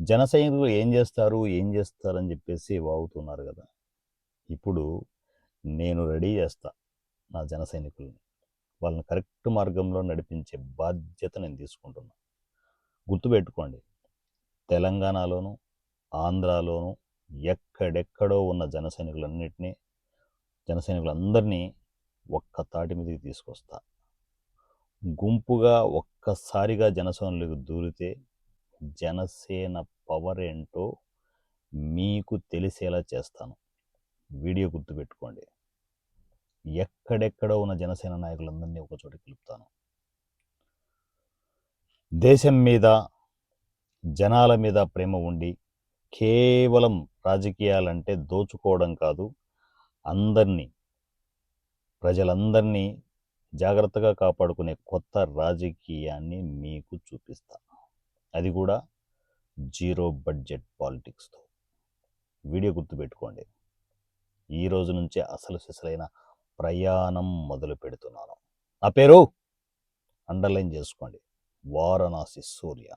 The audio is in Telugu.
జన సైనికులు ఏం చేస్తారని చెప్పేసి వాగుతున్నారు కదా. ఇప్పుడు నేను రెడీ చేస్తా నా జన సైనికుల్ని. వాళ్ళని కరెక్ట్ మార్గంలో నడిపించే బాధ్యత నేను తీసుకుంటున్నా. గుర్తుపెట్టుకోండి, తెలంగాణలోను, ఆంధ్రాలోను ఎక్కడెక్కడో ఉన్న జన సైనికులందరినీ ఒక్క తాటి మీదకి తీసుకొస్తా. గుంపుగా ఒక్కసారిగా జనసేనలోకి దూరితే జనసేన పవర్ ఏంటో మీకు తెలిసేలా చేస్తాను. వీడియో గుర్తుపెట్టుకోండి. ఎక్కడెక్కడో ఉన్న జనసేన నాయకులందరినీ ఒకచోట కలుపుతాను. దేశం మీద, జనాల మీద ప్రేమ ఉండి కేవలం రాజకీయాలంటే దోచుకోవడం కాదు, ప్రజలందరినీ జాగ్రత్తగా కాపాడుకునే కొత్త రాజకీయాన్ని మీకు చూపిస్తా. అది కూడా జీరో బడ్జెట్ పాలిటిక్స్తో. వీడియో గుర్తుపెట్టుకోండి. ఈ రోజు నుంచే అసలు సిసలైన ప్రయాణం మొదలు పెడుతున్నాను. నా పేరు అండర్లైన్ చేసుకోండి, వారణాసి సూర్య.